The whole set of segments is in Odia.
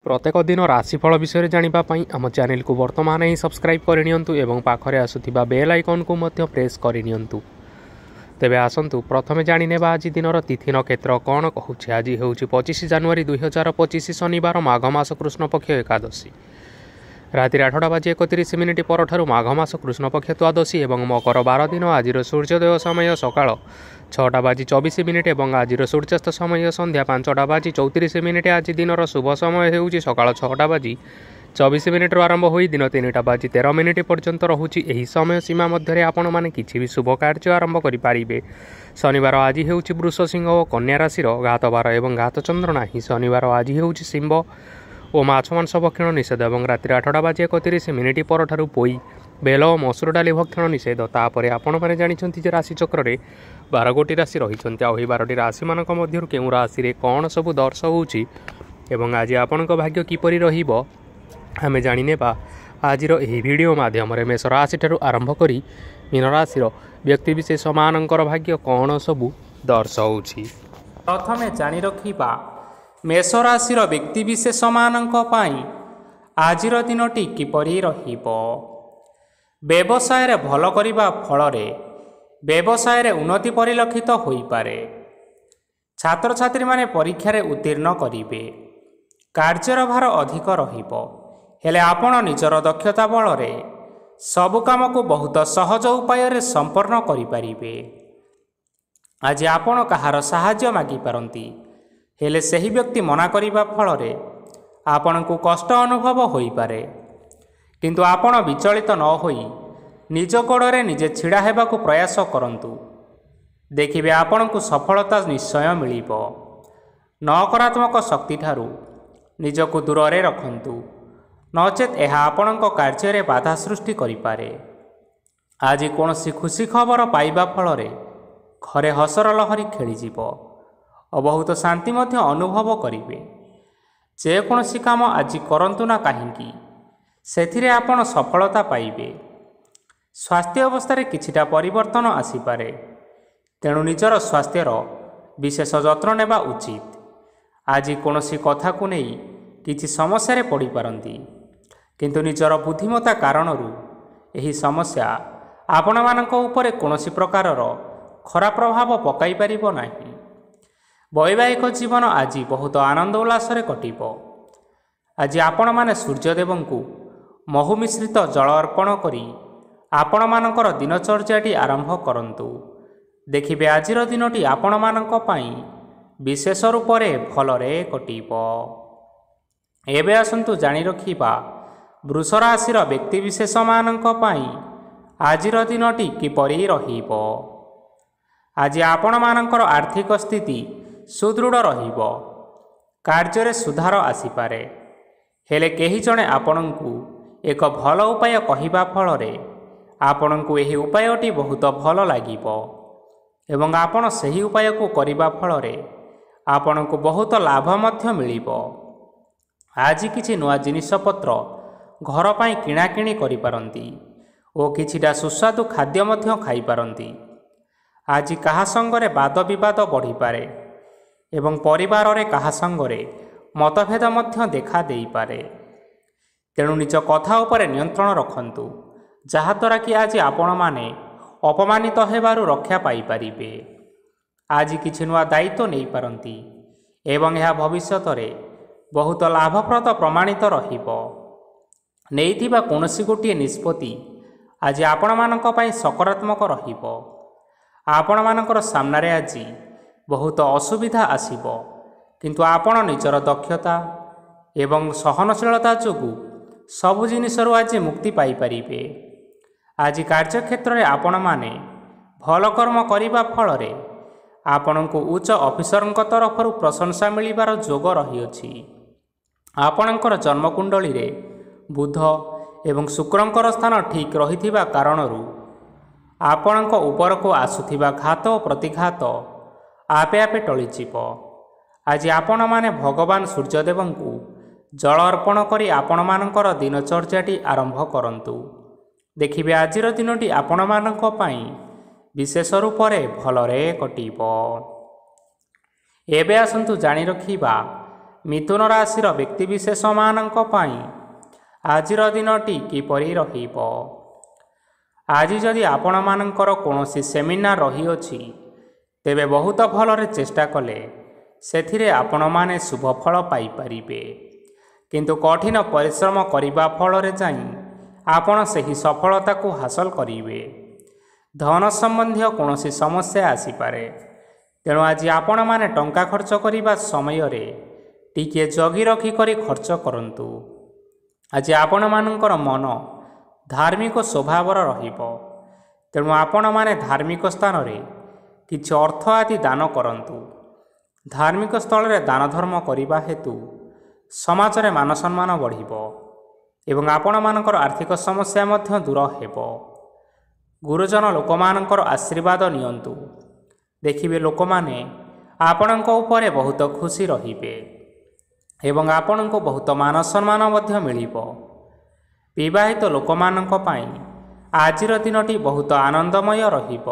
प्रत्येक दिन राशिफल विषय जानिबा पई आम चैनल को वर्तमान ही सब्सक्राइब करनियंतु एवं पाखरे आसुथिबा बेल आइकन को मध्य प्रेस करनियंतु। तेबे आसंतु प्रथमे जानिनेबा आज दिनर तिथि नक्षत्र कौन कहूछि। आज हेउछि 25 जनवरी 2025 शनिवार माघ मास कृष्ण पक्ष एकादशी। राति 8:31 परठारु माघ मास कृष्ण पक्ष द्वादशी एवं मकर 12 दिन। आज सूर्योदय समय सकाळ 6:24 एवं आज सूर्यास्त समय संध्या 5:34। आज दिनर शुभ समय हेउछि सकाळ 6:24 आरंभ होई दिन 3:13 पर्यंत रहुछि। एही समय सीमा मध्य आपण माने किछि भी शुभ कार्य आरंभ करि पारिबे। शनिवार आज हेउछि वृष सिंह और कन्या राशि घात बार एवं घात चंद्र नाही। शनिवार आज हेउछि सिंह और माछ मांस भक्षण निषेध एवं राति 8:31 परठारु पोई बेल और मसूर डाली भक्षण निषेध। तापर आपण माने जानिछन्ति जे राशि चक्र रे 12 गोटी राशि रहिछन्ति। आ 12टी राशि मानक मध्यरु केउ राशि रे कोन सब दर्श होउछि एवं आज आपणक भाग्य किपरि रहिबो आमे जानिनेबा आजिर एही वीडियो माध्यम रे। मेष राशि ठारु आरंभ करी मीन राशि व्यक्ति विशेष मानकर भाग्य कोन सब दर्श होउछि। प्रथमे जानि रखिबा मेष राशि व्यक्ति विशेष मानक पई आजिर दिनटी किपरि रहिबो। व्यवसाय रे भल करिबा फल रे व्यवसाय रे उन्नति परिलक्षित होई पारे। छात्र छात्री माने परीक्षा रे उत्तीर्ण करिवे। कार्यर भार अधिक रहिबो हेले आपण निजर दक्षता बल रे सब काम को बहुत सहज उपाय रे संपन्न करि पारिबे। आज आपण कहार सहाय्य मागी पारंती हेले सही व्यक्ति मना करिबा फल रे आपण को कष्ट अनुभव होई पारे। किंतु आपण विचलित न होई निज गोड़े निजे छिड़ा हेबाकु प्रयास करंतु। देखिबे आपण को सफलता निश्चय मिलिबो। नकारात्मक शक्ति ठारू निजको दूर रे रखंतु नचेत यह आपणक कार्य रे बाधा सृष्टि करि पारे। आज कोनोसी खुशी खबर पाइबा फल रे घरे हसर लहरी खेली जीवो और बहुत शांति मध्य अनुभव करिवे। जे कोनोसी काम आज करंतु ना काहींकी सेथिरे आपण सफलता पाइबे। स्वास्थ्य अवस्था रे किछिटा परिवर्तन आसीपारे तेणु निजर स्वास्थ्यर विशेष जत्न नेबा उचित। आज कोनोसी कथा को नहीं किछि समस्या रे पड़ी पारंती किंतु निजर बुद्धिमता कारणरू एही समस्या आपण मानक उपरे कोनोसी प्रकारर खराब प्रभाव पकाई पारिबो नाही। वैवाहिक जीवन आज बहुत आनंद उल्लास रे कटिबो। आज आपण माने सूर्यदेवंकु महु मिश्रित जल अर्पण करी आपण मानकर दिनचर्याटी आरंभ करंतु। देखिबे आजिर दिनटी आपण मानक पई विशेष रूप रे भल रे कटिबो। एबे आसंतु जानि रखिबा वृष राशि व्यक्ति विशेष मानक पई आजिर दिनटी किपरि रहिबो। आज आपण मानकर आर्थिक स्थिति सुदृढ़ रहिबो। कार्य रे सुधार आसीपारे हेले केही जणे आपणंकु एक भल उपाय कहिबा फल रे आपणंकु एही उपायटी बहुत भल लागिबो एवं आपण सही उपाय को करिबा फल रे आपणंकु बहुत लाभ मध्य मिलिबो। आज किछि नुआ जिनिस पत्र घर पाई किणा किणी करि पारंती ओ किछिटा सुस्वादु खाद्य मध्य खाई पारंती। आज कहा संगरे वाद विवाद बढ़ी पारे एवं परिवार रे कहा संगरे मतभेद मध्य देखा देई पारे। तेणु निज कथा उपरे नियंत्रण रखंतु जहाद्वारा कि आज आपण माने अपमानित हेबारु रक्षा पाई पारिबे। आज किछि नुआ दायित्व नहीं पारंती एवं यह भविष्यत रे बहुत लाभप्रद प्रमाणित रहिबो। नेइथिबा कोनोसी गोटिए निष्पत्ति आज आपण मानक पई सकारात्मक रहिबो। आपण मानकर सामने आज बहुत असुविधा आसीबो किंतु आपण निजर दक्षता एवं सहनशीलता जोगु सबु जिनिसरु आज मुक्ति पाई पारिबे। आज कार्यक्षेत्र रे आपण माने भल कर्म करिबा फल रे आपणको उच्च ऑफिसरଙ୍କ तरफरु प्रशंसा मिलिबार जोग रहिअछि। आपणकर जन्मकुंडली रे बुध एवं शुक्रंकर स्थान ठीक रहिथिबा कारणरू आपणक ऊपर को आसुथिबा घात और प्रतिघात आपे आपे टळिजिब। आज आपण माने भगवान सूर्यदेवंकु जल अर्पण करी आपण मानकर दिनचर्याटी आरंभ करंतु। देखिबे आजिर दिनटी आपण मानक पई विशेष रूप रे भल रे कटिबो। एबे आसंतु जानि रखिबा ମିଥୁନ ରାଶିର ବ୍ୟକ୍ତିବିଶେଷମାନଙ୍କ ପାଇଁ ଆଜିର ଦିନଟି କିପରି ରହିବ? ଆଜି ଯଦି ଆପଣମାନଙ୍କର କୌଣସି ସେମିନାର ରହିଅଛି, ତେବେ ବହୁତ ଭଲରେ ଚେଷ୍ଟା କଲେ ସେଥିରେ ଆପଣମାନେ ଶୁଭଫଳ ପାଇପାରିବେ। କିନ୍ତୁ କଠିନ ପରିଶ୍ରମ କରିବା ଫଳରେ ଯାଇ ଆପଣ ସେହି ସଫଳତାକୁ ହାସଲ କରିବେ। ଧନ ସମ୍ବନ୍ଧୀୟ କୌଣସି ସମସ୍ୟା ଆସିପାରେ, ତେଣୁ ଆଜି ଆପଣମାନେ ଟଙ୍କା ଖର୍ଚ୍ଚ କରିବା ସମୟରେ ଟିକିଏ ଜଗି ରଖି କରି ଖର୍ଚ୍ଚ କରନ୍ତୁ। ଆଜି ଆପଣମାନଙ୍କର ମନ ଧାର୍ମିକ ସ୍ୱଭାବର ରହିବ, ତେଣୁ ଆପଣମାନେ ଧାର୍ମିକ ସ୍ଥାନରେ କିଛି ଅର୍ଥ ଆଦି ଦାନ କରନ୍ତୁ। ଧାର୍ମିକ ସ୍ଥଳରେ ଦାନ ଧର୍ମ କରିବା ହେତୁ ସମାଜରେ ମାନସମ୍ମାନ ବଢ଼ିବ ଏବଂ ଆପଣମାନଙ୍କର ଆର୍ଥିକ ସମସ୍ୟା ମଧ୍ୟ ଦୂର ହେବ। ଗୁରୁଜନ ଲୋକମାନଙ୍କର ଆଶୀର୍ବାଦ ନିଅନ୍ତୁ। ଦେଖିବେ ଲୋକମାନେ ଆପଣଙ୍କ ଉପରେ ବହୁତ ଖୁସି ରହିବେ ଏବଂ ଆପଣଙ୍କୁ ବହୁତ ମାନ ସମ୍ମାନ ମଧ୍ୟ ମିଳିବ। ବିବାହିତ ଲୋକମାନଙ୍କ ପାଇଁ ଆଜିର ଦିନଟି ବହୁତ ଆନନ୍ଦମୟ ରହିବ।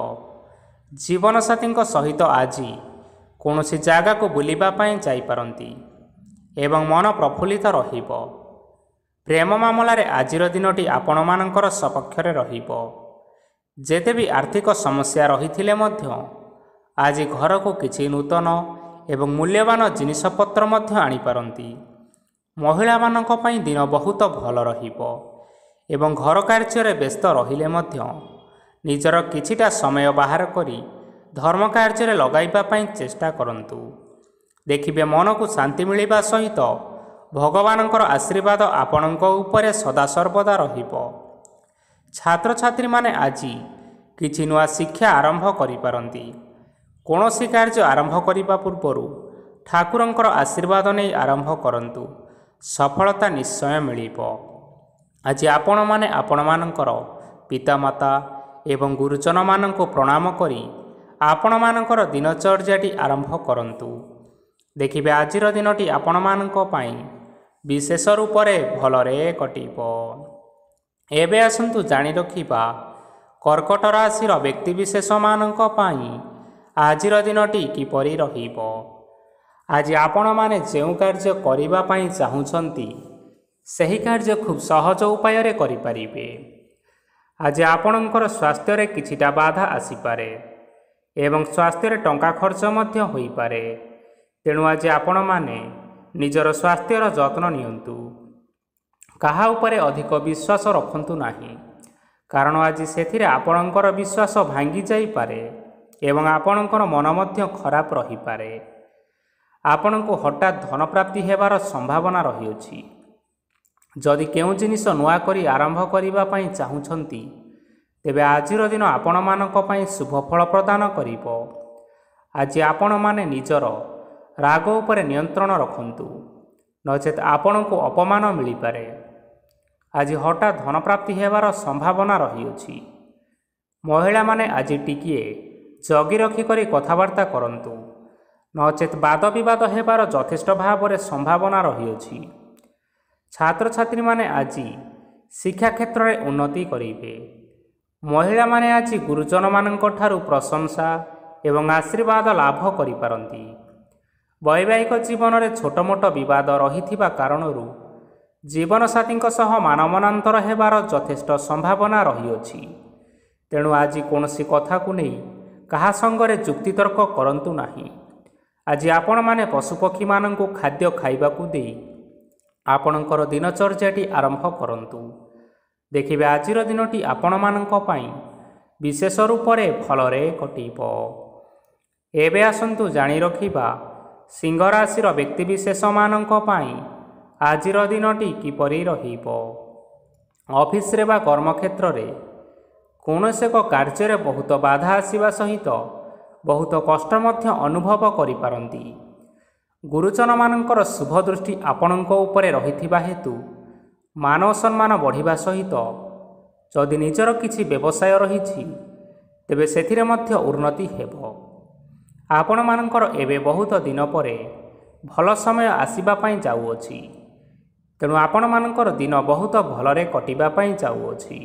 ଜୀବନସାଥୀଙ୍କ ସହିତ ଆଜି କୌଣସି ଜାଗାକୁ ବୁଲିବା ପାଇଁ ଯାଇପାରନ୍ତି ଏବଂ ମନ ପ୍ରଫୁଲ୍ଲିତ ରହିବ। ପ୍ରେମ ମାମଲାରେ ଆଜିର ଦିନଟି ଆପଣମାନଙ୍କର ସପକ୍ଷରେ ରହିବ। ଯେତେ ବି ଆର୍ଥିକ ସମସ୍ୟା ରହିଥିଲେ ମଧ୍ୟ ଆଜି ଘରକୁ କିଛି ନୂତନ ଏବଂ ମୂଲ୍ୟବାନ ଜିନିଷପତ୍ର ମଧ୍ୟ ଆଣିପାରନ୍ତି। ମହିଳାମାନଙ୍କ ପାଇଁ ଦିନ ବହୁତ ଭଲ ରହିବ ଏବଂ ଘର କାର୍ଯ୍ୟରେ ବ୍ୟସ୍ତ ରହିଲେ ମଧ୍ୟ ନିଜର କିଛିଟା ସମୟ ବାହାର କରି ଧର୍ମ କାର୍ଯ୍ୟରେ ଲଗାଇବା ପାଇଁ ଚେଷ୍ଟା କରନ୍ତୁ। ଦେଖିବେ ମନକୁ ଶାନ୍ତି ମିଳିବା ସହିତ ଭଗବାନଙ୍କର ଆଶୀର୍ବାଦ ଆପଣଙ୍କ ଉପରେ ସଦାସର୍ବଦା ରହିବ। ଛାତ୍ରଛାତ୍ରୀମାନେ ଆଜି କିଛି ନୂଆ ଶିକ୍ଷା ଆରମ୍ଭ କରିପାରନ୍ତି। କୌଣସି କାର୍ଯ୍ୟ ଆରମ୍ଭ କରିବା ପୂର୍ବରୁ ଠାକୁରଙ୍କର ଆଶୀର୍ବାଦ ନେଇ ଆରମ୍ଭ କରନ୍ତୁ, ସଫଳତା ନିଶ୍ଚୟ ମିଳିବ। ଆଜି ଆପଣମାନେ ଆପଣମାନଙ୍କର ପିତାମାତା ଏବଂ ଗୁରୁଜନମାନଙ୍କୁ ପ୍ରଣାମ କରି ଆପଣମାନଙ୍କର ଦିନଚର୍ଯ୍ୟାଟି ଆରମ୍ଭ କରନ୍ତୁ। ଦେଖିବେ ଆଜିର ଦିନଟି ଆପଣମାନଙ୍କ ପାଇଁ ବିଶେଷ ରୂପରେ ଭଲରେ କଟିବ। ଏବେ ଆସନ୍ତୁ ଜାଣି ରଖିବା କର୍କଟ ରାଶିର ବ୍ୟକ୍ତିବିଶେଷମାନଙ୍କ ପାଇଁ ଆଜିର ଦିନଟି କିପରି ରହିବ। ଆଜି ଆପଣମାନେ ଯେଉଁ କାର୍ଯ୍ୟ କରିବା ପାଇଁ ଚାହୁଁଛନ୍ତି, ସେହି କାର୍ଯ୍ୟ ଖୁବ୍ ସହଜ ଉପାୟରେ କରିପାରିବେ। ଆଜି ଆପଣଙ୍କର ସ୍ୱାସ୍ଥ୍ୟରେ କିଛିଟା ବାଧା ଆସିପାରେ ଏବଂ ସ୍ୱାସ୍ଥ୍ୟରେ ଟଙ୍କା ଖର୍ଚ୍ଚ ମଧ୍ୟ ହୋଇପାରେ। ତେଣୁ ଆଜି ଆପଣମାନେ ନିଜର ସ୍ୱାସ୍ଥ୍ୟର ଯତ୍ନ ନିଅନ୍ତୁ। କାହା ଉପରେ ଅଧିକ ବିଶ୍ୱାସ ରଖନ୍ତୁ ନାହିଁ, କାରଣ ଆଜି ସେଥିରେ ଆପଣଙ୍କର ବିଶ୍ୱାସ ଭାଙ୍ଗି ଯାଇପାରେ ଏବଂ ଆପଣଙ୍କର ମନ ମଧ୍ୟ ଖରାପ ରହିପାରେ। ଆପଣଙ୍କୁ ହଠାତ୍ ଧନପ୍ରାପ୍ତି ହେବାର ସମ୍ଭାବନା ରହିଅଛି। ଯଦି କେଉଁ ଜିନିଷ ନୂଆ କରି ଆରମ୍ଭ କରିବା ପାଇଁ ଚାହୁଁଛନ୍ତି, ତେବେ ଆଜିର ଦିନ ଆପଣମାନଙ୍କ ପାଇଁ ଶୁଭ ଫଳ ପ୍ରଦାନ କରିବ। ଆଜି ଆପଣମାନେ ନିଜର ରାଗ ଉପରେ ନିୟନ୍ତ୍ରଣ ରଖନ୍ତୁ, ନଚେତ୍ ଆପଣଙ୍କୁ ଅପମାନ ମିଳିପାରେ। ଆଜି ହଠାତ୍ ଧନପ୍ରାପ୍ତି ହେବାର ସମ୍ଭାବନା ରହିଅଛି। ମହିଳାମାନେ ଆଜି ଟିକିଏ ଜଗି ରଖି କରି କଥାବାର୍ତ୍ତା କରନ୍ତୁ, ନଚେତ୍ ବାଦ ବିବାଦ ହେବାର ଯଥେଷ୍ଟ ଭାବରେ ସମ୍ଭାବନା ରହିଅଛି। ଛାତ୍ରଛାତ୍ରୀମାନେ ଆଜି ଶିକ୍ଷା କ୍ଷେତ୍ରରେ ଉନ୍ନତି କରିବେ। ମହିଳାମାନେ ଆଜି ଗୁରୁଜନମାନଙ୍କ ଠାରୁ ପ୍ରଶଂସା ଏବଂ ଆଶୀର୍ବାଦ ଲାଭ କରିପାରନ୍ତି। ବୈବାହିକ ଜୀବନରେ ଛୋଟମୋଟ ବିବାଦ ରହିଥିବା କାରଣରୁ ଜୀବନସାଥୀଙ୍କ ସହ ମାନମନାନ୍ତର ହେବାର ଯଥେଷ୍ଟ ସମ୍ଭାବନା ରହିଅଛି। ତେଣୁ ଆଜି କୌଣସି କଥାକୁ ନେଇ କାହା ସଙ୍ଗରେ ଯୁକ୍ତିତର୍କ କରନ୍ତୁ ନାହିଁ। ଆଜି ଆପଣମାନେ ପଶୁପକ୍ଷୀମାନଙ୍କୁ ଖାଦ୍ୟ ଖାଇବାକୁ ଦେଇ ଆପଣଙ୍କର ଦିନଚର୍ଯ୍ୟାଟି ଆରମ୍ଭ କରନ୍ତୁ। ଦେଖିବେ ଆଜିର ଦିନଟି ଆପଣମାନଙ୍କ ପାଇଁ ବିଶେଷ ରୂପରେ ଭଲରେ କଟିବ। ଏବେ ଆସନ୍ତୁ ଜାଣି ରଖିବା ସିଂହ ରାଶିର ବ୍ୟକ୍ତିବିଶେଷମାନଙ୍କ ପାଇଁ ଆଜିର ଦିନଟି କିପରି ରହିବ। ଅଫିସରେ ବା କର୍ମକ୍ଷେତ୍ରରେ କୌଣସି ଏକ କାର୍ଯ୍ୟରେ ବହୁତ ବାଧା ଆସିବା ସହିତ ବହୁତ କଷ୍ଟ ମଧ୍ୟ ଅନୁଭବ କରିପାରନ୍ତି। ଗୁରୁଜନମାନଙ୍କର ଶୁଭ ଦୃଷ୍ଟି ଆପଣଙ୍କ ଉପରେ ରହିଥିବା ହେତୁ ମାନ ସମ୍ମାନ ବଢ଼ିବା ସହିତ ଯଦି ନିଜର କିଛି ବ୍ୟବସାୟ ରହିଛି, ତେବେ ସେଥିରେ ମଧ୍ୟ ଉନ୍ନତି ହେବ। ଆପଣମାନଙ୍କର ଏବେ ବହୁତ ଦିନ ପରେ ଭଲ ସମୟ ଆସିବା ପାଇଁ ଯାଉଅଛି। ତେଣୁ ଆପଣମାନଙ୍କର ଦିନ ବହୁତ ଭଲରେ କଟିବା ପାଇଁ ଯାଉଅଛି।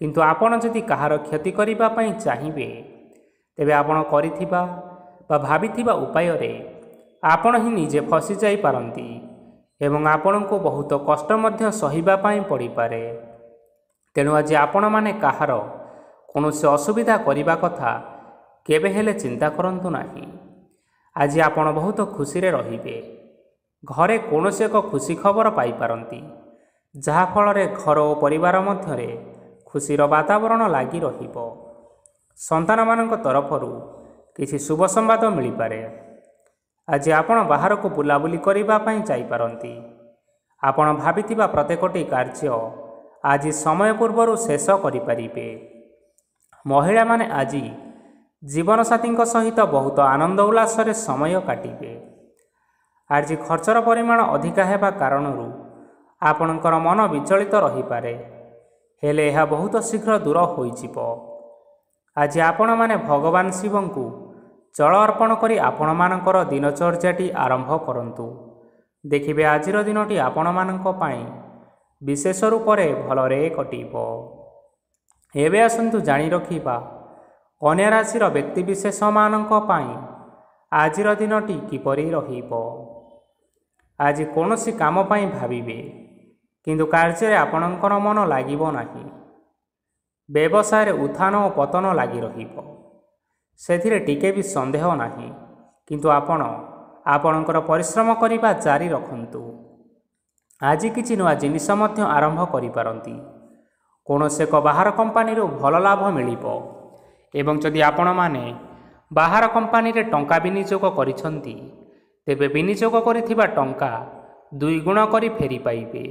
କିନ୍ତୁ ଆପଣ ଯଦି କାହାର କ୍ଷତି କରିବା ପାଇଁ ଚାହିଁବେ, ତେବେ ଆପଣ କରିଥିବା ବା ଭାବିଥିବା ଉପାୟରେ ଆପଣ ହିଁ ନିଜେ ଫସି ଯାଇପାରନ୍ତି ଏବଂ ଆପଣଙ୍କୁ ବହୁତ କଷ୍ଟ ମଧ୍ୟ ସହିବା ପାଇଁ ପଡ଼ିପାରେ। ତେଣୁ ଆଜି ଆପଣମାନେ କାହାର କୌଣସି ଅସୁବିଧା କରିବା କଥା କେବେ ହେଲେ ଚିନ୍ତା କରନ୍ତୁ ନାହିଁ। ଆଜି ଆପଣ ବହୁତ ଖୁସିରେ ରହିବେ। ଘରେ କୌଣସି ଏକ ଖୁସି ଖବର ପାଇପାରନ୍ତି, ଯାହାଫଳରେ ଘର ଓ ପରିବାର ମଧ୍ୟରେ ଖୁସିର ବାତାବରଣ ଲାଗି ରହିବ। ସନ୍ତାନମାନଙ୍କ ତରଫରୁ କିଛି ଶୁଭ ସମ୍ବାଦ ମିଳିପାରେ। ଆଜି ଆପଣ ବାହାରକୁ ବୁଲାବୁଲି କରିବା ପାଇଁ ଯାଇପାରନ୍ତି। ଆପଣ ଭାବିଥିବା ପ୍ରତ୍ୟେକଟି କାର୍ଯ୍ୟ ଆଜି ସମୟ ପୂର୍ବରୁ ଶେଷ କରିପାରିବେ। ମହିଳାମାନେ ଆଜି ଜୀବନସାଥୀଙ୍କ ସହିତ ବହୁତ ଆନନ୍ଦ ଉଲ୍ଲାସରେ ସମୟ କାଟିବେ। ଆଜି ଖର୍ଚ୍ଚର ପରିମାଣ ଅଧିକା ହେବା କାରଣରୁ ଆପଣଙ୍କର ମନ ବିଚଳିତ ରହିପାରେ, ହେଲେ ଏହା ବହୁତ ଶୀଘ୍ର ଦୂର ହୋଇଯିବ। ଆଜି ଆପଣମାନେ ଭଗବାନ ଶିବଙ୍କୁ ଜଳ ଅର୍ପଣ କରି ଆପଣମାନଙ୍କର ଦିନଚର୍ଯ୍ୟାଟି ଆରମ୍ଭ କରନ୍ତୁ। ଦେଖିବେ ଆଜିର ଦିନଟି ଆପଣମାନଙ୍କ ପାଇଁ ବିଶେଷ ରୂପରେ ଭଲରେ କଟିବ। ଏବେ ଆସନ୍ତୁ ଜାଣି ରଖିବା କନ୍ୟା ରାଶିର ବ୍ୟକ୍ତିବିଶେଷମାନଙ୍କ ପାଇଁ ଆଜିର ଦିନଟି କିପରି ରହିବ। ଆଜି କୌଣସି କାମ ପାଇଁ ଭାବିବେ, କିନ୍ତୁ କାର୍ଯ୍ୟରେ ଆପଣଙ୍କର ମନ ଲାଗିବ ନାହିଁ। ବ୍ୟବସାୟରେ ଉତ୍ଥାନ ଓ ପତନ ଲାଗି ରହିବ, ସେଥିରେ ଟିକେ ବି ସନ୍ଦେହ ନାହିଁ। କିନ୍ତୁ ଆପଣ ଆପଣଙ୍କର ପରିଶ୍ରମ କରିବା ଜାରି ରଖନ୍ତୁ। ଆଜି କିଛି ନୂଆ ଜିନିଷ ମଧ୍ୟ ଆରମ୍ଭ କରିପାରନ୍ତି। କୌଣସି ଏକ ବାହାର କମ୍ପାନୀରୁ ଭଲ ଲାଭ ମିଳିବ ଏବଂ ଯଦି ଆପଣମାନେ ବାହାର କମ୍ପାନୀରେ ଟଙ୍କା ବିନିଯୋଗ କରିଛନ୍ତି, ତେବେ ବିନିଯୋଗ କରିଥିବା ଟଙ୍କା 2 ଗୁଣ କରି ଫେରି ପାଇବେ।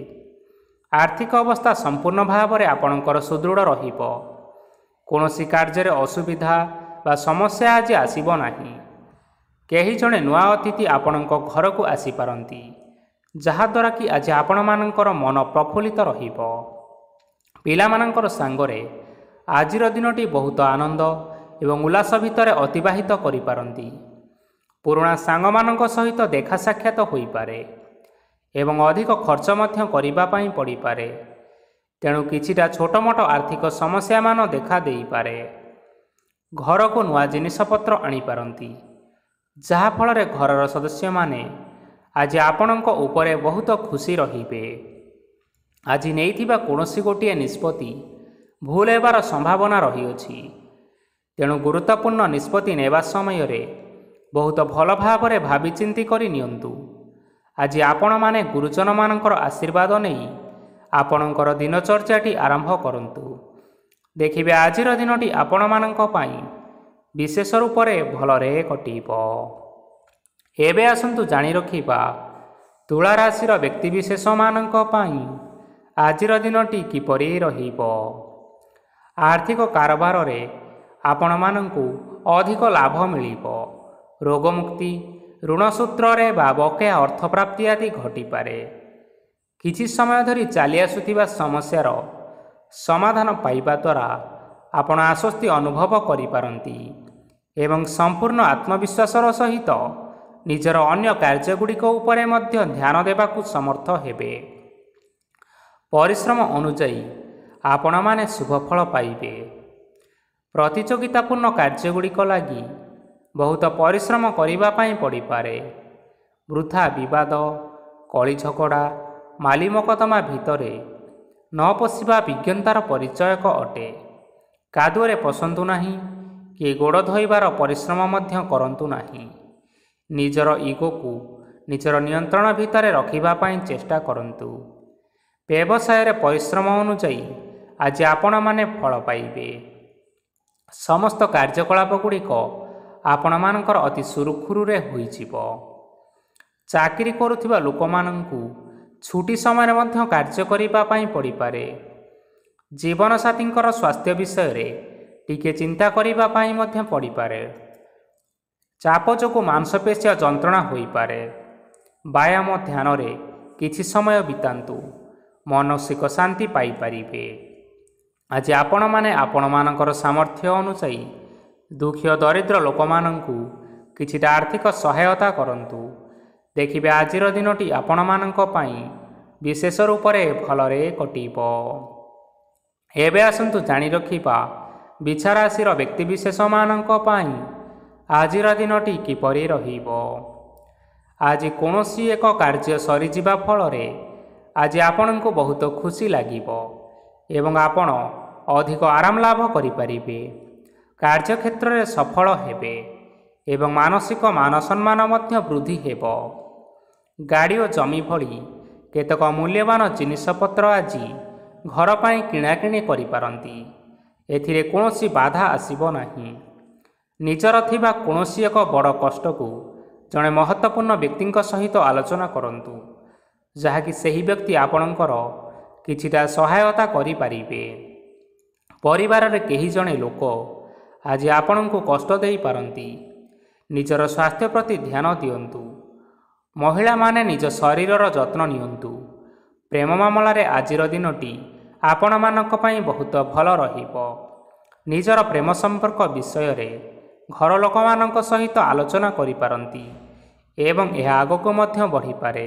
ଆର୍ଥିକ ଅବସ୍ଥା ସମ୍ପୂର୍ଣ୍ଣ ଭାବରେ ଆପଣଙ୍କର ସୁଦୃଢ଼ ରହିବ। କୌଣସି କାର୍ଯ୍ୟରେ ଅସୁବିଧା ବା ସମସ୍ୟା ଆଜି ଆସିବ ନାହିଁ। କେହି ଜଣେ ନୂଆ ଅତିଥି ଆପଣଙ୍କ ଘରକୁ ଆସିପାରନ୍ତି, ଯାହାଦ୍ୱାରା କି ଆଜି ଆପଣମାନଙ୍କର ମନ ପ୍ରଫୁଲ୍ଲିତ ରହିବ। ପିଲାମାନଙ୍କର ସାଙ୍ଗରେ ଆଜିର ଦିନଟି ବହୁତ ଆନନ୍ଦ ଏବଂ ଉଲ୍ଲାସ ଭିତରେ ଅତିବାହିତ କରିପାରନ୍ତି। ପୁରୁଣା ସାଙ୍ଗମାନଙ୍କ ସହିତ ଦେଖା ସାକ୍ଷାତ ହୋଇପାରେ ଏବଂ ଅଧିକ ଖର୍ଚ୍ଚ ମଧ୍ୟ କରିବା ପାଇଁ ପଡ଼ିପାରେ। ତେଣୁ କିଛିଟା ଛୋଟମୋଟ ଆର୍ଥିକ ସମସ୍ୟାମାନ ଦେଖା ଦେଇପାରେ। ଘରକୁ ନୂଆ ଜିନିଷପତ୍ର ଆଣିପାରନ୍ତି, ଯାହାଫଳରେ ଘରର ସଦସ୍ୟମାନେ ଆଜି ଆପଣଙ୍କ ଉପରେ ବହୁତ ଖୁସି ରହିବେ। ଆଜି ନେଇଥିବା କୌଣସି ଗୋଟିଏ ନିଷ୍ପତ୍ତି ଭୁଲ ହେବାର ସମ୍ଭାବନା ରହିଅଛି। ତେଣୁ ଗୁରୁତ୍ୱପୂର୍ଣ୍ଣ ନିଷ୍ପତ୍ତି ନେବା ସମୟରେ ବହୁତ ଭଲ ଭାବରେ ଭାବିଚିନ୍ତି କରି ନିଅନ୍ତୁ। ଆଜି ଆପଣମାନେ ଗୁରୁଜନମାନଙ୍କର ଆଶୀର୍ବାଦ ନେଇ ଆପଣଙ୍କର ଦିନଚର୍ଯ୍ୟାଟି ଆରମ୍ଭ କରନ୍ତୁ। ଦେଖିବେ ଆଜିର ଦିନଟି ଆପଣମାନଙ୍କ ପାଇଁ ବିଶେଷ ରୂପରେ ଭଲରେ କଟିବ। ଏବେ ଆସନ୍ତୁ ଜାଣି ରଖିବା ତୁଳା ରାଶିର ବ୍ୟକ୍ତିବିଶେଷମାନଙ୍କ ପାଇଁ ଆଜିର ଦିନଟି କିପରି ରହିବ। ଆର୍ଥିକ କାରବାରରେ ଆପଣମାନଙ୍କୁ ଅଧିକ ଲାଭ ମିଳିବ। ରୋଗମୁକ୍ତି, ଋଣ ସୂତ୍ରରେ ବା ବକେୟା ଅର୍ଥପ୍ରାପ୍ତି ଆଦି ଘଟିପାରେ। କିଛି ସମୟ ଧରି ଚାଲି ଆସୁଥିବା ସମସ୍ୟାର ସମାଧାନ ପାଇବା ଦ୍ୱାରା ଆପଣ ଆଶ୍ୱସ୍ତି ଅନୁଭବ କରିପାରନ୍ତି ଏବଂ ସମ୍ପୂର୍ଣ୍ଣ ଆତ୍ମବିଶ୍ୱାସର ସହିତ ନିଜର ଅନ୍ୟ କାର୍ଯ୍ୟଗୁଡ଼ିକ ଉପରେ ମଧ୍ୟ ଧ୍ୟାନ ଦେବାକୁ ସମର୍ଥ ହେବେ। ପରିଶ୍ରମ ଅନୁଯାୟୀ ଆପଣମାନେ ଶୁଭଫଳ ପାଇବେ। ପ୍ରତିଯୋଗିତାପୂର୍ଣ୍ଣ କାର୍ଯ୍ୟଗୁଡ଼ିକ ଲାଗି ବହୁତ ପରିଶ୍ରମ କରିବା ପାଇଁ ପଡ଼ିପାରେ। ବୃଥା ବିବାଦ, କଳି ଝଗଡ଼ା, ମାଲି ମକଦ୍ଦମା ଭିତରେ ନ ପଶିବା ବିଜ୍ଞତାର ପରିଚୟକ ଅଟେ। କାଦୁଅରେ ପଶନ୍ତୁ ନାହିଁ କି ଗୋଡ଼ ଧୋଇବାର ପରିଶ୍ରମ ମଧ୍ୟ କରନ୍ତୁ ନାହିଁ। ନିଜର ଇଗୋକୁ ନିଜର ନିୟନ୍ତ୍ରଣ ଭିତରେ ରଖିବା ପାଇଁ ଚେଷ୍ଟା କରନ୍ତୁ। ବ୍ୟବସାୟରେ ପରିଶ୍ରମ ଅନୁଯାୟୀ ଆଜି ଆପଣମାନେ ଫଳ ପାଇବେ। ସମସ୍ତ କାର୍ଯ୍ୟକଳାପ ଗୁଡ଼ିକ ଆପଣମାନଙ୍କର ଅତି ସୁରୁଖୁରୁରେ ହୋଇଯିବ। ଚାକିରି କରୁଥିବା ଲୋକମାନଙ୍କୁ ଛୁଟି ସମୟରେ ମଧ୍ୟ କାର୍ଯ୍ୟ କରିବା ପାଇଁ ପଡ଼ିପାରେ। ଜୀବନସାଥୀଙ୍କର ସ୍ୱାସ୍ଥ୍ୟ ବିଷୟରେ ଟିକେ ଚିନ୍ତା କରିବା ପାଇଁ ମଧ୍ୟ ପଡ଼ିପାରେ। ଚାପ ଯୋଗୁଁ ମାଂସପେଶୀୟ ଯନ୍ତ୍ରଣା ହୋଇପାରେ। ବ୍ୟାୟାମ ଧ୍ୟାନରେ କିଛି ସମୟ ବିତାନ୍ତୁ, ମାନସିକ ଶାନ୍ତି ପାଇପାରିବେ। ଆଜି ଆପଣମାନେ ଆପଣମାନଙ୍କର ସାମର୍ଥ୍ୟ ଅନୁଯାୟୀ ଦୁଃଖୀ ଓ ଦରିଦ୍ର ଲୋକମାନଙ୍କୁ କିଛିଟା ଆର୍ଥିକ ସହାୟତା କରନ୍ତୁ। ଦେଖିବେ ଆଜିର ଦିନଟି ଆପଣମାନଙ୍କ ପାଇଁ ବିଶେଷ ରୂପରେ ଭଲରେ କଟିବ। ଏବେ ଆସନ୍ତୁ ଜାଣି ରଖିବା ବିଛା ରାଶିର ବ୍ୟକ୍ତିବିଶେଷମାନଙ୍କ ପାଇଁ ଆଜିର ଦିନଟି କିପରି ରହିବ। ଆଜି କୌଣସି ଏକ କାର୍ଯ୍ୟ ସରିଯିବା ଫଳରେ ଆଜି ଆପଣଙ୍କୁ ବହୁତ ଖୁସି ଲାଗିବ ଏବଂ ଆପଣ ଅଧିକ ଆରାମ ଲାଭ କରିପାରିବେ। କାର୍ଯ୍ୟକ୍ଷେତ୍ରରେ ସଫଳ ହେବେ ଏବଂ ମାନସିକ ମାନ ସମ୍ମାନ ମଧ୍ୟ ବୃଦ୍ଧି ହେବ। ଗାଡ଼ି ଓ ଜମି ଭଳି କେତେକ ମୂଲ୍ୟବାନ ଜିନିଷପତ୍ର ଆଜି ଘର ପାଇଁ କିଣାକିଣି କରିପାରନ୍ତି। ଏଥିରେ କୌଣସି ବାଧା ଆସିବ ନାହିଁ। ନିଜର ଥିବା କୌଣସି ଏକ ବଡ଼ କଷ୍ଟକୁ ଜଣେ ମହତ୍ତ୍ୱପୂର୍ଣ୍ଣ ବ୍ୟକ୍ତିଙ୍କ ସହିତ ଆଲୋଚନା କରନ୍ତୁ, ଯାହାକି ସେହି ବ୍ୟକ୍ତି ଆପଣଙ୍କର କିଛିଟା ସହାୟତା କରିପାରିବେ। ପରିବାରରେ କେହି ଜଣେ ଲୋକ ଆଜି ଆପଣଙ୍କୁ କଷ୍ଟ ଦେଇପାରନ୍ତି। ନିଜର ସ୍ୱାସ୍ଥ୍ୟ ପ୍ରତି ଧ୍ୟାନ ଦିଅନ୍ତୁ। ମହିଳାମାନେ ନିଜ ଶରୀରର ଯତ୍ନ ନିଅନ୍ତୁ। ପ୍ରେମ ମାମଲାରେ ଆଜିର ଦିନଟି ଆପଣମାନଙ୍କ ପାଇଁ ବହୁତ ଭଲ ରହିବ। ନିଜର ପ୍ରେମ ସମ୍ପର୍କ ବିଷୟରେ ଘର ଲୋକମାନଙ୍କ ସହିତ ଆଲୋଚନା କରିପାରନ୍ତି ଏବଂ ଏହା ଆଗକୁ ମଧ୍ୟ ବଢ଼ିପାରେ,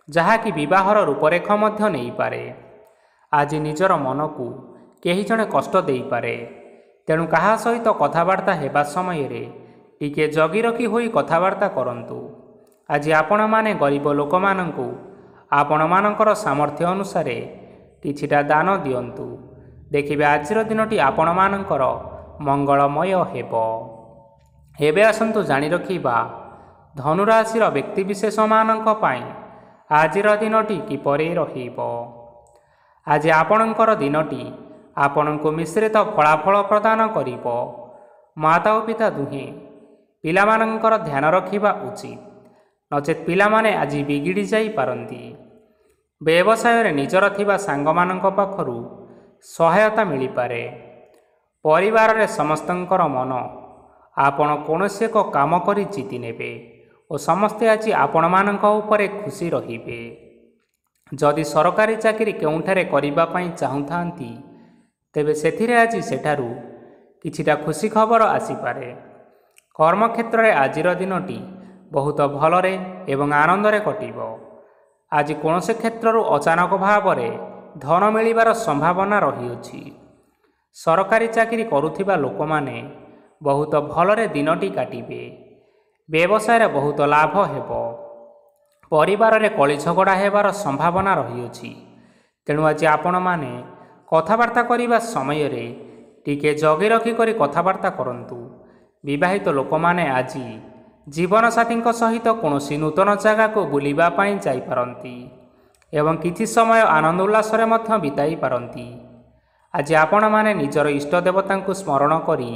ଯାହାକି ବିବାହର ରୂପରେଖ ମଧ୍ୟ ନେଇପାରେ। ଆଜି ନିଜର ମନକୁ କେହି ଜଣେ କଷ୍ଟ ଦେଇପାରେ, ତେଣୁ କାହା ସହିତ କଥାବାର୍ତ୍ତା ହେବା ସମୟରେ ଟିକିଏ ଜଗି ରଖି ହୋଇ କଥାବାର୍ତ୍ତା କରନ୍ତୁ। ଆଜି ଆପଣମାନେ ଗରିବ ଲୋକମାନଙ୍କୁ ଆପଣମାନଙ୍କର ସାମର୍ଥ୍ୟ ଅନୁସାରେ କିଛିଟା ଦାନ ଦିଅନ୍ତୁ। ଦେଖିବେ ଆଜିର ଦିନଟି ଆପଣମାନଙ୍କର ମଙ୍ଗଳମୟ ହେବ। ଏବେ ଆସନ୍ତୁ ଜାଣି ରଖିବା ଧନୁରାଶିର ବ୍ୟକ୍ତିବିଶେଷମାନଙ୍କ ପାଇଁ ଆଜିର ଦିନଟି କିପରି ରହିବ। ଆଜି ଆପଣଙ୍କର ଦିନଟି ଆପଣଙ୍କୁ ମିଶ୍ରିତ ଫଳାଫଳ ପ୍ରଦାନ କରିବ। ମାତା ଓ ପିତା ଦୁହେଁ ପିଲାମାନଙ୍କର ଧ୍ୟାନ ରଖିବା ଉଚିତ, ନଚେତ୍ ପିଲାମାନେ ଆଜି ବିଗିଡ଼ି ଯାଇପାରନ୍ତି। ବ୍ୟବସାୟରେ ନିଜର ଥିବା ସାଙ୍ଗମାନଙ୍କ ପାଖରୁ ସହାୟତା ମିଳିପାରେ। ପରିବାରରେ ସମସ୍ତଙ୍କର ମନ ଆପଣ କୌଣସି ଏକ କାମ କରି ଜିତି ନେବେ ଓ ସମସ୍ତେ ଆଜି ଆପଣମାନଙ୍କ ଉପରେ ଖୁସି ରହିବେ। ଯଦି ସରକାରୀ ଚାକିରି କେଉଁଠାରେ କରିବା ପାଇଁ ଚାହୁଁଥାନ୍ତି, ତେବେ ସେଥିରେ ଆଜି ସେଠାରୁ କିଛିଟା ଖୁସି ଖବର ଆସିପାରେ। କର୍ମକ୍ଷେତ୍ରରେ ଆଜିର ଦିନଟି ବହୁତ ଭଲରେ ଏବଂ ଆନନ୍ଦରେ କଟିବ। ଆଜି କୌଣସି କ୍ଷେତ୍ରରୁ ଅଚାନକ ଭାବରେ ଧନ ମିଳିବାର ସମ୍ଭାବନା ରହିଅଛି। ସରକାରୀ ଚାକିରି କରୁଥିବା ଲୋକମାନେ ବହୁତ ଭଲରେ ଦିନଟି କାଟିବେ। ବ୍ୟବସାୟରେ ବହୁତ ଲାଭ ହେବ। ପରିବାରରେ କଳି ଝଗଡ଼ା ହେବାର ସମ୍ଭାବନା ରହିଅଛି, ତେଣୁ ଆଜି ଆପଣମାନେ କଥାବାର୍ତ୍ତା କରିବା ସମୟରେ ଟିକିଏ ଜଗି ରଖି କରି କଥାବାର୍ତ୍ତା କରନ୍ତୁ। ବିବାହିତ ଲୋକମାନେ ଆଜି ଜୀବନସାଥୀଙ୍କ ସହିତ କୌଣସି ନୂତନ ଜାଗାକୁ ବୁଲିବା ପାଇଁ ଯାଇପାରନ୍ତି ଏବଂ କିଛି ସମୟ ଆନନ୍ଦ ଉଲ୍ଲାସରେ ମଧ୍ୟ ବିତାଇ ପାରନ୍ତି। ଆଜି ଆପଣମାନେ ନିଜର ଇଷ୍ଟ ଦେବତାଙ୍କୁ ସ୍ମରଣ କରି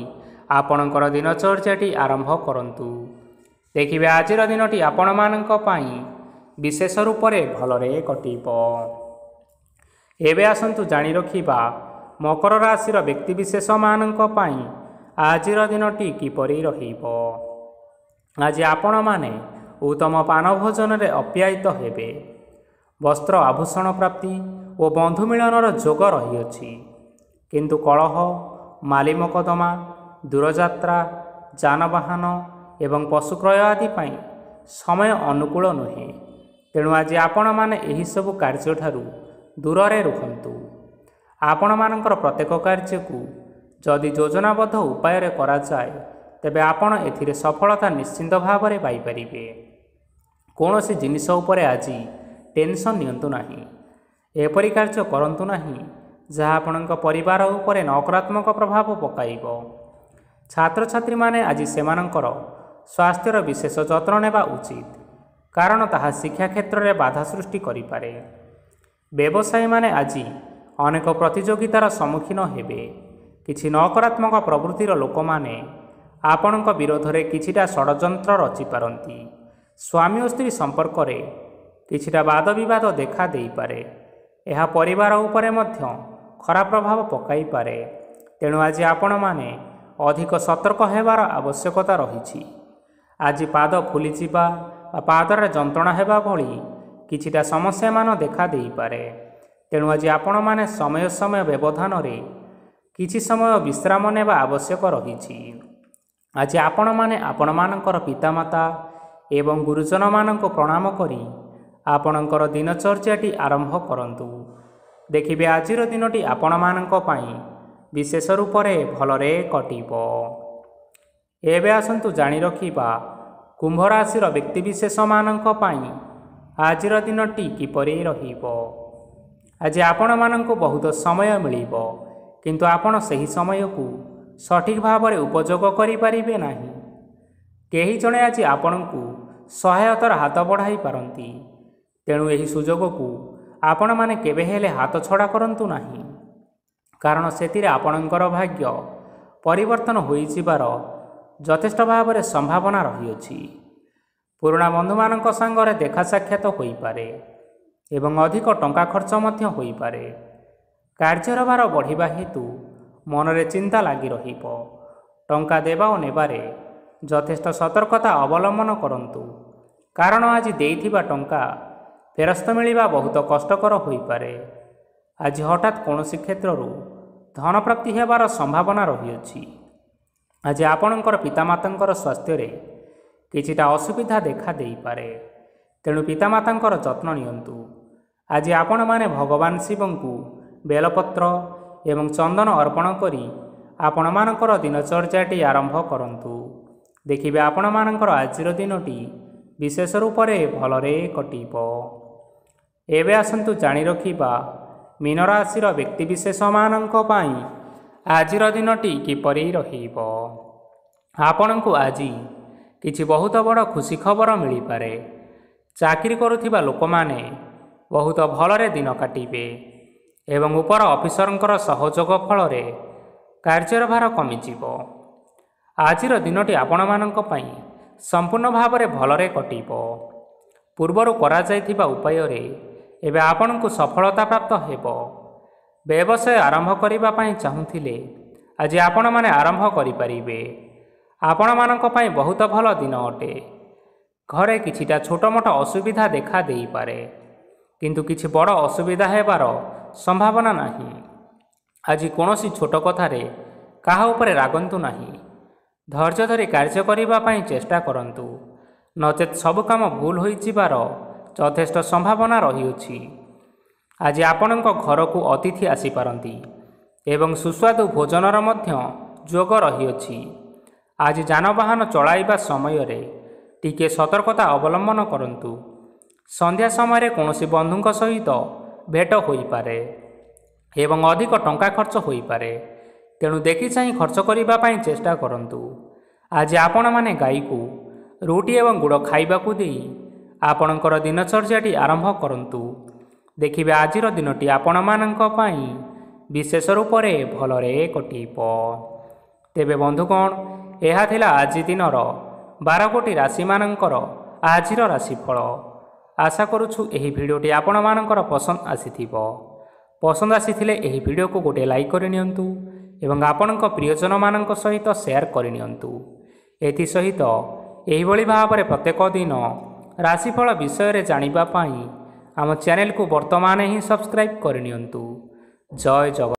ଆପଣଙ୍କର ଦିନଚର୍ଯ୍ୟାଟି ଆରମ୍ଭ କରନ୍ତୁ। ଦେଖିବେ ଆଜିର ଦିନଟି ଆପଣମାନଙ୍କ ପାଇଁ ବିଶେଷ ରୂପରେ ଭଲରେ କଟିବ। ଏବେ ଆସନ୍ତୁ ଜାଣି ରଖିବା ମକର ରାଶିର ବ୍ୟକ୍ତିବିଶେଷମାନଙ୍କ ପାଇଁ ଆଜିର ଦିନଟି କିପରି ରହିବ। ଆଜି ଆପଣମାନେ ଉତ୍ତମ ପାନ ଭୋଜନରେ ଅପ୍ୟାୟିତ ହେବେ। ବସ୍ତ୍ର ଆଭୂଷଣ ପ୍ରାପ୍ତି ଓ ବନ୍ଧୁ ମିଳନର ଯୋଗ ରହିଅଛି, କିନ୍ତୁ କଳହ, ମାଲି ମକଦ୍ଦମା, ଦୂରଯାତ୍ରା, ଯାନବାହନ ଏବଂ ପଶୁ କ୍ରୟ ଆଦି ପାଇଁ ସମୟ ଅନୁକୂଳ ନୁହେଁ। ତେଣୁ ଆଜି ଆପଣମାନେ ଏହିସବୁ କାର୍ଯ୍ୟଠାରୁ ଦୂରରେ ରୁହନ୍ତୁ। ଆପଣମାନଙ୍କର ପ୍ରତ୍ୟେକ କାର୍ଯ୍ୟକୁ ଯଦି ଯୋଜନାବଦ୍ଧ ଉପାୟରେ କରାଯାଏ, ତେବେ ଆପଣ ଏଥିରେ ସଫଳତା ନିଶ୍ଚିନ୍ତ ଭାବରେ ପାଇପାରିବେ। କୌଣସି ଜିନିଷ ଉପରେ ଆଜି ଟେନସନ୍ ନିଅନ୍ତୁ ନାହିଁ। ଏପରି କାର୍ଯ୍ୟ କରନ୍ତୁ ନାହିଁ ଯାହା ଆପଣଙ୍କ ପରିବାର ଉପରେ ନକାରାତ୍ମକ ପ୍ରଭାବ ପକାଇବ। ଛାତ୍ରଛାତ୍ରୀମାନେ ଆଜି ସେମାନଙ୍କର ସ୍ୱାସ୍ଥ୍ୟର ବିଶେଷ ଯତ୍ନ ନେବା ଉଚିତ, କାରଣ ତାହା ଶିକ୍ଷା କ୍ଷେତ୍ରରେ ବାଧା ସୃଷ୍ଟି କରିପାରେ। ବ୍ୟବସାୟୀମାନେ ଆଜି ଅନେକ ପ୍ରତିଯୋଗିତାର ସମ୍ମୁଖୀନ ହେବେ। କିଛି ନକାରାତ୍ମକ ପ୍ରବୃତ୍ତିର ଲୋକମାନେ ଆପଣଙ୍କ ବିରୋଧରେ କିଛିଟା ଷଡ଼ଯନ୍ତ୍ର ରଚିପାରନ୍ତି। ସ୍ୱାମୀ ଓ ସ୍ତ୍ରୀ ସମ୍ପର୍କରେ କିଛିଟା ବାଦବିବାଦ ଦେଖା ଦେଇପାରେ। ଏହା ପରିବାର ଉପରେ ମଧ୍ୟ ଖରାପ ପ୍ରଭାବ ପକାଇପାରେ। ତେଣୁ ଆଜି ଆପଣମାନେ ଅଧିକ ସତର୍କ ହେବାର ଆବଶ୍ୟକତା ରହିଛି। ଆଜି ପାଦ ଫୁଲିଯିବା ବା ପାଦରେ ଯନ୍ତ୍ରଣା ହେବା ଭଳି କିଛିଟା ସମସ୍ୟାମାନ ଦେଖା ଦେଇପାରେ। ତେଣୁ ଆଜି ଆପଣମାନେ ସମୟ ସମୟ ବ୍ୟବଧାନରେ କିଛି ସମୟ ବିଶ୍ରାମ ନେବା ଆବଶ୍ୟକ ରହିଛି। ଆଜି ଆପଣମାନେ ଆପଣମାନଙ୍କର ପିତାମାତା ଏବଂ ଗୁରୁଜନମାନଙ୍କୁ ପ୍ରଣାମ କରି ଆପଣଙ୍କର ଦିନଚର୍ଯ୍ୟାଟି ଆରମ୍ଭ କରନ୍ତୁ। ଦେଖିବେ ଆଜିର ଦିନଟି ଆପଣମାନଙ୍କ ପାଇଁ ବିଶେଷ ରୂପରେ ଭଲରେ କଟିବ। ଏବେ ଆସନ୍ତୁ ଜାଣି ରଖିବା କୁମ୍ଭ ରାଶିର ବ୍ୟକ୍ତିବିଶେଷମାନଙ୍କ ପାଇଁ ଆଜିର ଦିନଟି କିପରି ରହିବ। ଆଜି ଆପଣମାନଙ୍କୁ ବହୁତ ସମୟ ମିଳିବ, କିନ୍ତୁ ଆପଣ ସେହି ସମୟକୁ ସଠିକ୍ ଭାବରେ ଉପଯୋଗ କରିପାରିବେ ନାହିଁ। କେହି ଜଣେ ଆଜି ଆପଣଙ୍କୁ ସହାୟତାର ହାତ ବଢ଼ାଇ ପାରନ୍ତି, ତେଣୁ ଏହି ସୁଯୋଗକୁ ଆପଣମାନେ କେବେ ହେଲେ ହାତଛଡ଼ା କରନ୍ତୁ ନାହିଁ, କାରଣ ସେଥିରେ ଆପଣଙ୍କର ଭାଗ୍ୟ ପରିବର୍ତ୍ତନ ହୋଇଯିବାର ଯଥେଷ୍ଟ ଭାବରେ ସମ୍ଭାବନା ରହିଅଛି। ପୁରୁଣା ବନ୍ଧୁମାନଙ୍କ ସାଙ୍ଗରେ ଦେଖା ସାକ୍ଷାତ ହୋଇପାରେ ଏବଂ ଅଧିକ ଟଙ୍କା ଖର୍ଚ୍ଚ ମଧ୍ୟ ହୋଇପାରେ। କାର୍ଯ୍ୟର ଭାର ବଢ଼ିବା ହେତୁ ମନରେ ଚିନ୍ତା ଲାଗି ରହିବ। ଟଙ୍କା ଦେବା ଓ ନେବାରେ ଯଥେଷ୍ଟ ସତର୍କତା ଅବଲମ୍ବନ କରନ୍ତୁ, କାରଣ ଆଜି ଦେଇଥିବା ଟଙ୍କା ଫେରସ୍ତ ମିଳିବା ବହୁତ କଷ୍ଟକର ହୋଇପାରେ। ଆଜି ହଠାତ୍ କୌଣସି କ୍ଷେତ୍ରରୁ ଧନପ୍ରାପ୍ତି ହେବାର ସମ୍ଭାବନା ରହିଅଛି। ଆଜି ଆପଣଙ୍କର ପିତାମାତାଙ୍କର ସ୍ୱାସ୍ଥ୍ୟରେ କିଛିଟା ଅସୁବିଧା ଦେଖା ଦେଇପାରେ, ତେଣୁ ପିତାମାତାଙ୍କର ଯତ୍ନ ନିଅନ୍ତୁ। ଆଜି ଆପଣମାନେ ଭଗବାନ ଶିବଙ୍କୁ ବେଲପତ୍ର ଏବଂ ଚନ୍ଦନ ଅର୍ପଣ କରି ଆପଣମାନଙ୍କର ଦିନଚର୍ଯ୍ୟାଟି ଆରମ୍ଭ କରନ୍ତୁ। ଦେଖିବେ ଆପଣମାନଙ୍କର ଆଜିର ଦିନଟି ବିଶେଷ ରୂପରେ ଭଲରେ କଟିବ। ଏବେ ଆସନ୍ତୁ ଜାଣି ରଖିବା ମୀନ ରାଶିର ବ୍ୟକ୍ତିବିଶେଷମାନଙ୍କ ପାଇଁ ଆଜିର ଦିନଟି କିପରି ରହିବ। ଆପଣଙ୍କୁ ଆଜି କିଛି ବହୁତ ବଡ଼ ଖୁସି ଖବର ମିଳିପାରେ। ଚାକିରି କରୁଥିବା ଲୋକମାନେ ବହୁତ ଭଲରେ ଦିନ କାଟିବେ ଏବଂ ଉପର ଅଫିସରଙ୍କର ସହଯୋଗ ଫଳରେ କାର୍ଯ୍ୟର ଭାର କମିଯିବ। ଆଜିର ଦିନଟି ଆପଣମାନଙ୍କ ପାଇଁ ସମ୍ପୂର୍ଣ୍ଣ ଭାବରେ ଭଲରେ କଟିବ। ପୂର୍ବରୁ କରାଯାଇଥିବା ଉପାୟରେ ଏବେ ଆପଣଙ୍କୁ ସଫଳତା ପ୍ରାପ୍ତ ହେବ। ବ୍ୟବସାୟ ଆରମ୍ଭ କରିବା ପାଇଁ ଚାହୁଁଥିଲେ ଆଜି ଆପଣମାନେ ଆରମ୍ଭ କରିପାରିବେ। ଆପଣମାନଙ୍କ ପାଇଁ ବହୁତ ଭଲ ଦିନ ଅଟେ। ଘରେ କିଛିଟା ଛୋଟମୋଟ ଅସୁବିଧା ଦେଖା ଦେଇପାରେ, କିନ୍ତୁ କିଛି ବଡ଼ ଅସୁବିଧା ହେବାର ସମ୍ଭାବନା ନାହିଁ। ଆଜି କୌଣସି ଛୋଟ କଥାରେ କାହା ଉପରେ ରାଗନ୍ତୁ ନାହିଁ। ଧୈର୍ଯ୍ୟ ଧରି କାର୍ଯ୍ୟ କରିବା ପାଇଁ ଚେଷ୍ଟା କରନ୍ତୁ, ନଚେତ୍ ସବୁ କାମ ଭୁଲ ହୋଇଯିବାର ଯଥେଷ୍ଟ ସମ୍ଭାବନା ରହିଅଛି। ଆଜି ଆପଣଙ୍କ ଘରକୁ ଅତିଥି ଆସିପାରନ୍ତି ଏବଂ ସୁସ୍ୱାଦୁ ଭୋଜନର ମଧ୍ୟ ଯୋଗ ରହିଅଛି। ଆଜି ଯାନବାହନ ଚଳାଇବା ସମୟରେ ଟିକିଏ ସତର୍କତା ଅବଲମ୍ବନ କରନ୍ତୁ। ସନ୍ଧ୍ୟା ସମୟରେ କୌଣସି ବନ୍ଧୁଙ୍କ ସହିତ ଭେଟ ହୋଇପାରେ ଏବଂ ଅଧିକ ଟଙ୍କା ଖର୍ଚ୍ଚ ହୋଇପାରେ, ତେଣୁ ଦେଖିଚାହିଁ ଖର୍ଚ୍ଚ କରିବା ପାଇଁ ଚେଷ୍ଟା କରନ୍ତୁ। ଆଜି ଆପଣମାନେ ଗାଈକୁ ରୁଟି ଏବଂ ଗୁଡ଼ ଖାଇବାକୁ ଦେଇ ଆପଣଙ୍କର ଦିନଚର୍ଯ୍ୟାଟି ଆରମ୍ଭ କରନ୍ତୁ। ଦେଖିବେ ଆଜିର ଦିନଟି ଆପଣମାନଙ୍କ ପାଇଁ ବିଶେଷ ରୂପରେ ଭଲରେ କଟିବ। ତେବେ ବନ୍ଧୁଗଣ, ଏହା ଥିଲା ଆଜି ଦିନର 12 ଗୋଟି ରାଶିମାନଙ୍କର ଆଜିର ରାଶିଫଳ। ଆଶା କରୁଛୁ ଏହି ଭିଡ଼ିଓଟି ଆପଣମାନଙ୍କର ପସନ୍ଦ ଆସିଥିବ। ପସନ୍ଦ ଆସିଥିଲେ ଏହି ଭିଡ଼ିଓକୁ ଗୋଟିଏ ଲାଇକ୍ କରିନିଅନ୍ତୁ ଏବଂ ଆପଣଙ୍କ ପ୍ରିୟଜନମାନଙ୍କ ସହିତ ସେୟାର କରିନିଅନ୍ତୁ। ଏଥିସହିତ ଏହିଭଳି ଭାବରେ ପ୍ରତ୍ୟେକ ଦିନ ରାଶିଫଳ ବିଷୟରେ ଜାଣିବା ପାଇଁ ଆମ ଚ୍ୟାନେଲକୁ ବର୍ତ୍ତମାନ ହିଁ ସବସ୍କ୍ରାଇବ୍ କରିନିଅନ୍ତୁ। ଜୟ ଜଗନ୍ନାଥ।